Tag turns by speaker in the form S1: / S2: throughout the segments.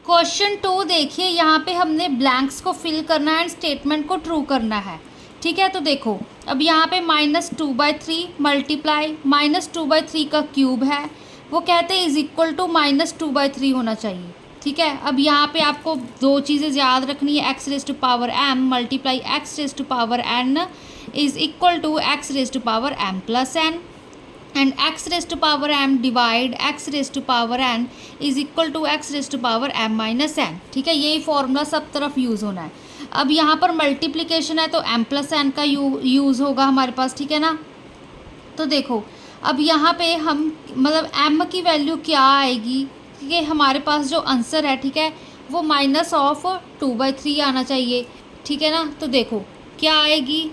S1: Question 2 देखिए, यहाँ पे हमने ब्लैंक्स को फिल करना है एंड स्टेटमेंट को ट्रू करना है। ठीक है, तो देखो अब यहाँ पे -2/3 मल्टीप्लाई -2/3 का क्यूब है, वो कहते हैं इज इक्वल टू -2/3 होना चाहिए। ठीक है, अब यहाँ पे आपको दो चीज़ें याद रखनी है, x raise to power m multiply x raise to power n is equal to x raise to power m plus n and x raise to power m divide x raise to power n is equal to x raise to power m minus n। ठीक है, यही formula सब तरफ use होना है। अब यहाँ पर मल्टीप्लिकेशन है तो m प्लस n का यूज़ होगा हमारे पास। ठीक है ना, तो देखो अब यहाँ पे हम मतलब m की वैल्यू क्या आएगी, कि हमारे पास जो आंसर है, ठीक है, वो -2/3 आना चाहिए। ठीक है ना, तो देखो क्या आएगी।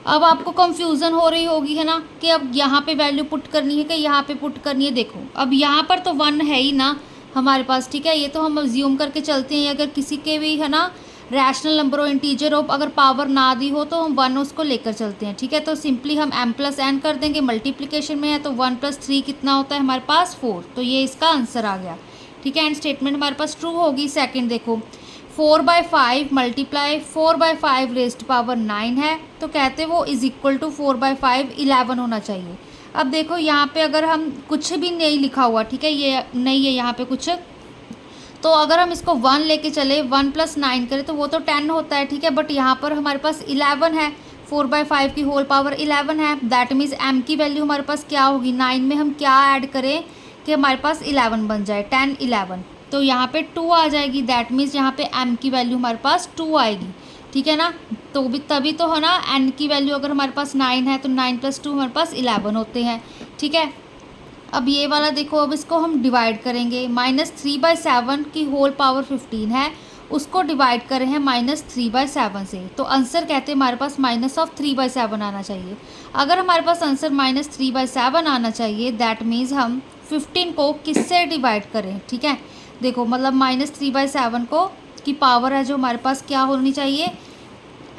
S1: अब आपको कंफ्यूजन हो रही होगी है ना, कि अब यहाँ पे वैल्यू पुट करनी है कि यहाँ पे पुट करनी है। देखो अब यहाँ पर तो 1 है ही ना हमारे पास। ठीक है, ये तो हम अज्यूम करके चलते हैं, अगर किसी के भी है ना रैशनल नंबर हो, इंटीजर हो, अगर पावर ना दी हो तो हम 1 उसको लेकर चलते हैं। ठीक है, तो सिंपली हम m प्लस n कर देंगे, मल्टीप्लिकेशन में है तो 1 + 3 कितना होता है हमारे पास 4, तो ये इसका आंसर आ गया। ठीक है, एंड स्टेटमेंट हमारे पास ट्रू होगी। सेकंड देखो 4/5 मल्टीप्लाई 4/5 रेज़ टू पावर 9 है, तो कहते वो इज इक्वल टू 4/5 11 होना चाहिए। अब देखो यहाँ पे अगर हम कुछ भी नहीं लिखा हुआ, ठीक है, ये नहीं है यहाँ पे कुछ, तो अगर हम इसको 1 लेके चले 1 + 9 करें तो वो तो 10 होता है। ठीक है, बट यहाँ पर हमारे पास 11 है, 4/5 की होल पावर 11 है, दैट मीन्स m की वैल्यू हमारे पास क्या होगी, 9 में हम क्या ऐड करें कि हमारे पास 11 बन जाए, 10 11, तो यहाँ पे 2 आ जाएगी। दैट मीन्स यहाँ पे m की वैल्यू हमारे पास 2 आएगी। ठीक है ना, तो भी तभी तो है ना, n की वैल्यू अगर हमारे पास 9 है तो 9 + 2 हमारे पास 11 होते हैं। ठीक है, अब ये वाला देखो, अब इसको हम डिवाइड करेंगे, -3/7 की होल पावर 15 है, उसको डिवाइड कर रहे हैं -3/7 से, तो आंसर कहते हैं हमारे पास -3/7 आना चाहिए। अगर हमारे पास आंसर -3/7 आना चाहिए, दैट मीन्स हम 15 को किससे डिवाइड करें। ठीक है, देखो मतलब -3/7 को की पावर है जो हमारे पास क्या होनी चाहिए,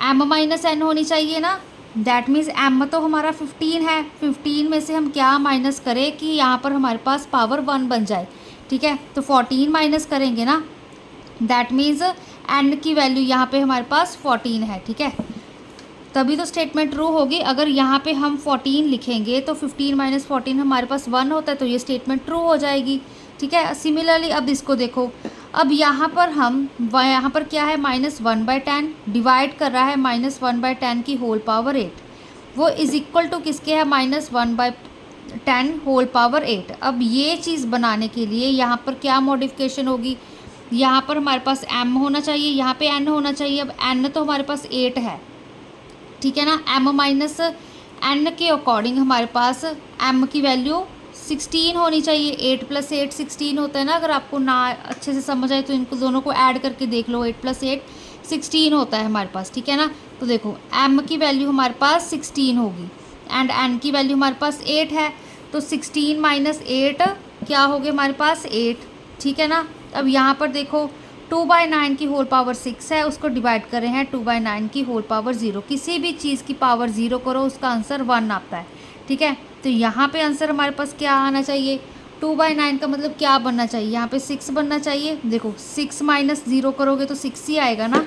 S1: m - n होनी चाहिए ना। दैट मीन्स m तो हमारा 15 है, 15 में से हम क्या माइनस करें कि यहाँ पर हमारे पास पावर 1 बन जाए। ठीक है, तो 14 माइनस करेंगे ना, दैट मीन्स n की वैल्यू यहाँ पे हमारे पास 14 है। ठीक है, तभी तो स्टेटमेंट ट्रू होगी। अगर यहाँ पे हम 14 लिखेंगे तो 15 - 14 हमारे पास 1 होता है, तो ये स्टेटमेंट ट्रू हो जाएगी। ठीक है, सिमिलरली अब इसको देखो, अब यहाँ पर हम यहाँ पर क्या है -1/10 डिवाइड कर रहा है -1/10 की होल पावर 8, वो इज इक्वल टू किसके है -1/10 होल पावर 8। अब ये चीज़ बनाने के लिए यहाँ पर क्या मॉडिफिकेशन होगी, यहाँ पर हमारे पास m होना चाहिए, यहाँ पे n होना चाहिए। अब n तो हमारे पास 8 है, ठीक है ना, m - n के अकॉर्डिंग हमारे पास m की वैल्यू 16 होनी चाहिए। 8 + 8 16 होता है ना, अगर आपको ना अच्छे से समझ आए तो इनको दोनों को ऐड करके देख लो, 8 + 8 16 होता है हमारे पास। ठीक है ना, तो देखो m की वैल्यू हमारे पास 16 होगी एंड n की वैल्यू हमारे पास 8 है, तो 16 - 8 क्या हो गया हमारे पास 8। ठीक है ना, अब यहाँ पर देखो 2/9 की होल पावर 6 है, उसको डिवाइड कर रहे हैं 2/9 की होल पावर 0। किसी भी चीज़ की पावर 0 करो उसका आंसर 1 आता है। ठीक है, तो यहाँ पे आंसर हमारे पास क्या आना चाहिए, 2/9 का मतलब क्या बनना चाहिए, यहाँ पे 6 बनना चाहिए। देखो 6 - 0 करोगे तो 6 ही आएगा ना।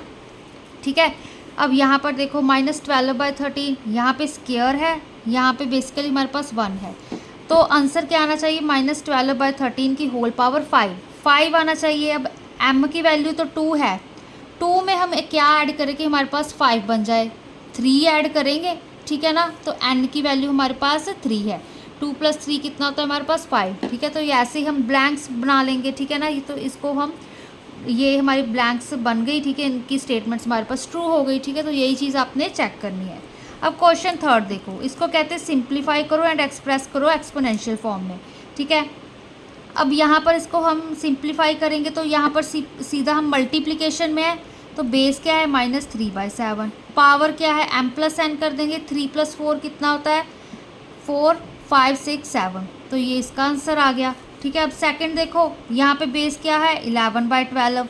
S1: ठीक है, अब यहाँ पर देखो -12/13, यहाँ पे स्क्वायर है, यहाँ पे बेसिकली हमारे पास 1 है, तो आंसर क्या आना चाहिए -12/13 की होल पावर 5 आना चाहिए। अब m की वैल्यू तो 2 है, 2 में हम क्या ऐड करें कि हमारे पास 5 बन जाए, 3 ऐड करेंगे। ठीक है ना, तो n की वैल्यू हमारे पास 3 है, 2 + 3 कितना होता है हमारे पास 5। ठीक है, तो ये ऐसे ही हम ब्लैंक्स बना लेंगे। ठीक है ना, ये तो इसको हम ये हमारी ब्लैंक्स बन गई। ठीक है, इनकी स्टेटमेंट्स हमारे पास ट्रू हो गई। ठीक है, तो यही चीज़ आपने चेक करनी है। अब क्वेश्चन 3 देखो, इसको कहते हैं सिंप्लीफाई करो एंड एक्सप्रेस करो एक्सपोनेंशियल फॉर्म में। ठीक है, अब यहाँ पर इसको हम सिंप्लीफाई करेंगे तो यहाँ पर सीधा हम मल्टीप्लिकेशन में है, तो बेस क्या है -3/7, पावर क्या है m + n कर देंगे, 3 + 4 कितना होता है 4 5 6 7, तो ये इसका आंसर आ गया। ठीक है, अब सेकंड देखो, यहाँ पे बेस क्या है 11/12,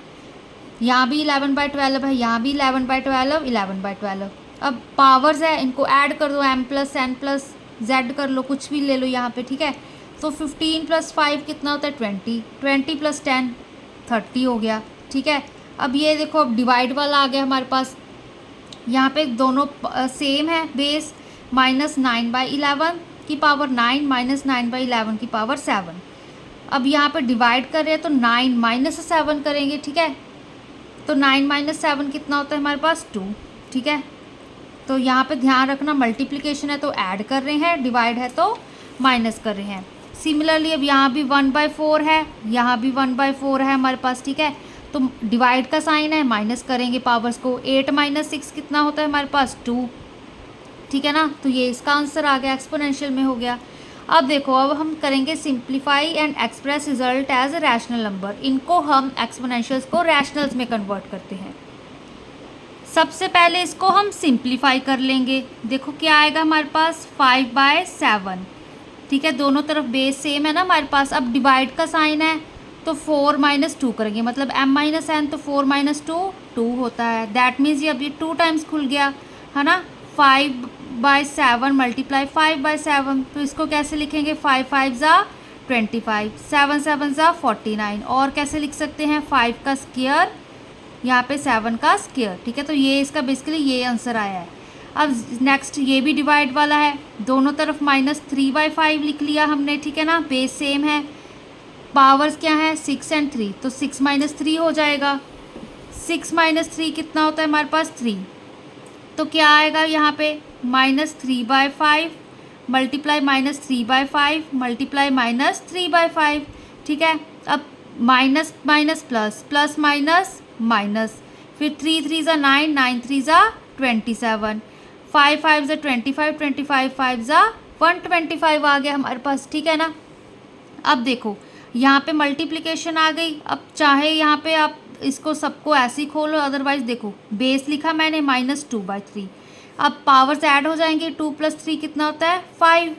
S1: यहाँ भी 11/12 है, यहाँ भी 11/12 11/12। अब पावर्स है, इनको ऐड कर दो, m + n + z कर लो, कुछ भी ले लो यहाँ पे। ठीक है, तो 15 + 5 कितना होता है 20, 20 + 10 30 हो गया। ठीक है, अब ये देखो अब डिवाइड वाला आ गया हमारे पास। यहाँ पे दोनों सेम है बेस, -9/11 की पावर 9 -9/11 की पावर 7। अब यहाँ पे डिवाइड कर रहे हैं तो 9 - 7 करेंगे। ठीक है, तो 9 - 7 कितना होता है हमारे पास 2। ठीक है, तो यहाँ पे ध्यान रखना मल्टीप्लिकेशन है तो ऐड कर रहे हैं, डिवाइड है तो माइनस कर रहे हैं। सिमिलरली अब यहाँ भी 1/4 है, यहाँ भी 1/4 है हमारे पास। ठीक है, तो डिवाइड का साइन है, माइनस करेंगे पावर्स को। 8 - 6 कितना होता है हमारे पास 2। ठीक है ना, तो ये इसका आंसर आ गया, एक्सपोनेंशियल में हो गया। अब देखो, अब हम करेंगे simplify and express result as a rational number. इनको हम एक्सपोनेंशियल्स को रैशनल्स में कन्वर्ट करते हैं। सबसे पहले इसको हम सिंप्लीफाई कर लेंगे। देखो क्या आएगा हमारे पास 5/7। ठीक है, दोनों तरफ बेस सेम है ना हमारे पास। अब डिवाइड का साइन है तो 4 - 2 करेंगे, मतलब m - n, तो 4 - 2 2 होता है। दैट मीन्स ये अब ये 2 टाइम्स खुल गया है ना। 5/7 मल्टीप्लाई 5/7, तो इसको कैसे लिखेंगे 5 × 5 = 25, 7 × 7 = 49। और कैसे लिख सकते हैं 5 का स्क्वायर, यहाँ पे 7 का स्क्वायर। ठीक है, तो ये इसका बेसिकली ये आंसर आया है। अब नेक्स्ट ये भी डिवाइड वाला है, दोनों तरफ -3/5 लिख लिया हमने। ठीक है ना, बेस सेम है, पावर्स क्या है 6 और 3, तो 6 - 3 हो जाएगा। 6 - 3 कितना होता है हमारे पास 3, तो क्या आएगा यहाँ पे -3/5 मल्टीप्लाई -3/5 मल्टीप्लाई -3/5। ठीक है, अब minus minus plus, plus minus minus, फिर 3 × 3 = 9, 9 × 3 = 27, 5 × 5 = 25, 25 × 5 = 125 आ गया हमारे पास। ठीक है ना, अब देखो यहाँ पे मल्टीप्लिकेशन आ गई। अब चाहे यहाँ पे आप इसको सबको ऐसे ही खोलो, अदरवाइज देखो बेस लिखा मैंने -2/3। अब पावर्स ऐड हो जाएंगे, 2 + 3 कितना होता है 5।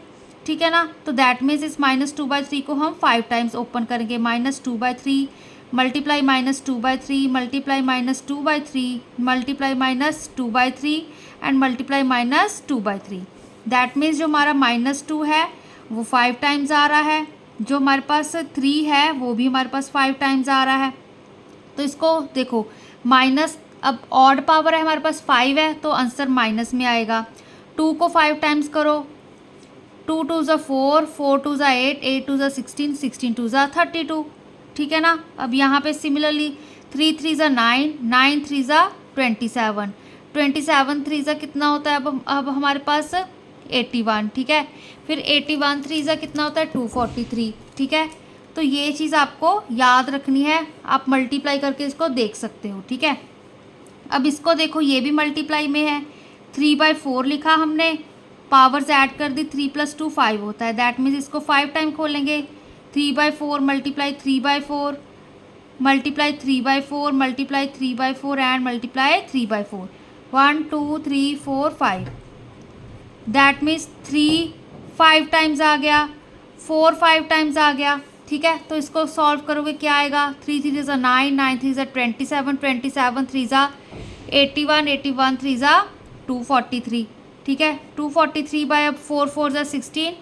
S1: ठीक है ना, तो दैट मीन्स इस -2/3 को हम 5 टाइम्स ओपन करेंगे। -2/3 multiply -2/3 multiply -2/3 multiply -2/3 and multiply -2/3। That means जो हमारा -2 है वो 5 टाइम्स आ रहा है, जो हमारे पास 3 है वो भी हमारे पास 5 टाइम्स आ रहा है। तो इसको देखो माइनस, अब ऑड पावर है हमारे पास 5 है, तो आंसर माइनस में आएगा। 2 को 5 टाइम्स करो, 2 × 2 = 4, 4 × 2 = 8, 8 × 2 = 16, 16 × 2 = 32। ठीक है ना, अब यहाँ पे सिमिलरली 3 × 3 = 9, 9 × 3 = 27, 27 × 3 = कितना होता है अब हमारे पास 81। ठीक है, फिर 81 × 3 = कितना होता है 243। ठीक है, तो ये चीज़ आपको याद रखनी है, आप मल्टीप्लाई करके इसको देख सकते हो। ठीक है, अब इसको देखो ये भी मल्टीप्लाई में है, 3/4 लिखा हमने, पावर्स ऐड कर दी, 3 + 2 5 होता है। दैट मीन्स इसको 5 टाइम खोलेंगे, 3/4 multiply 3/4 multiply 3/4 multiply 3/4 and multiply 3/4, 1 2 3 4 5। That means 3 5 times आ गया, 4 5 टाइम्स आ गया। ठीक है, तो इसको सॉल्व करोगे क्या आएगा, 3 × 3 = 9, 9 × 3 = 27, 27 × 3 = 81, 81 × 3 = 243। ठीक है, 243 अब 4 × 4 = 16।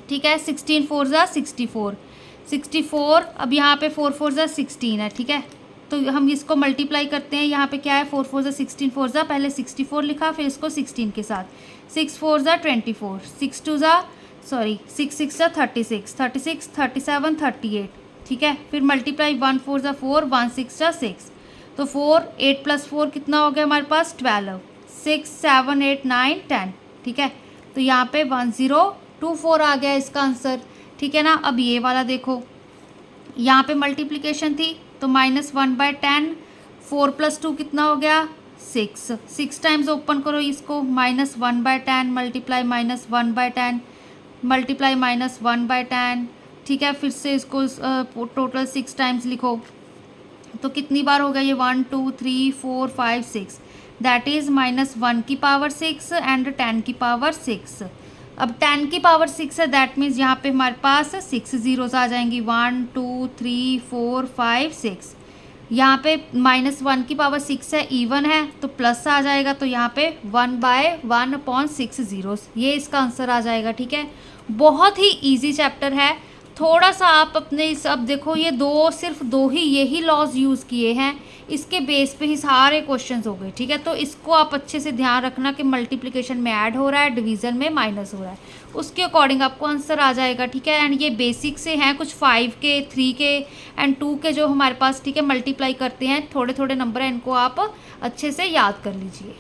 S1: ठीक है, 16 × 4 = 64, 64। अब यहाँ पे 4 × 4 = 16 है। ठीक है, तो हम इसको मल्टीप्लाई करते हैं। यहाँ पे क्या है 4 × 4 = 16, 4 ज़ा पहले 64 लिखा, फिर इसको 16 के साथ, 6 × 4 = 24, 6 × 2 = 6 × 6 = 36, 36 37 38। ठीक है, फिर मल्टीप्लाई 1 × 4 = 4, 1 × 6 = 6, तो 4 8 + 4 कितना हो गया हमारे पास 12, 6 7 8 9 10। ठीक है, तो यहाँ पे 1024 आ गया इसका आंसर। ठीक है ना, अब ये वाला देखो, यहाँ पे मल्टीप्लिकेशन थी तो -1/10, 4 + 2 कितना हो गया 6, 6 टाइम्स ओपन करो इसको, -1/10 मल्टीप्लाई -1/10 मल्टीप्लाई -1/10। ठीक है, फिर से इसको टोटल 6 टाइम्स लिखो, तो कितनी बार हो गया ये 1 2 3 4 5 6, दैट इज़ -1 की पावर 6 एंड 10 की पावर 6। अब 10 की पावर 6 है, दैट मीन्स यहाँ पे हमारे पास 6 ज़ीरोज़ आ जाएंगी, 1 2 3 4 5 6। यहाँ पे -1 की पावर 6 है, इवन है तो प्लस आ जाएगा, तो यहाँ पे 1/1/6 ज़ीरोज़, ये इसका आंसर आ जाएगा। ठीक है, बहुत ही ईजी चैप्टर है, थोड़ा सा आप अपने इस, अब देखो ये सिर्फ दो ही यही लॉज यूज़ किए हैं, इसके बेस पे ही सारे क्वेश्चंस हो गए। ठीक है, तो इसको आप अच्छे से ध्यान रखना कि मल्टीप्लिकेशन में ऐड हो रहा है, डिवीज़न में माइनस हो रहा है, उसके अकॉर्डिंग आपको आंसर आ जाएगा। ठीक है, एंड ये बेसिक से हैं, कुछ 5 के, 3 के एंड 2 के जो हमारे पास, ठीक है, मल्टीप्लाई करते हैं, थोड़े थोड़े नंबर हैं, इनको आप अच्छे से याद कर लीजिए।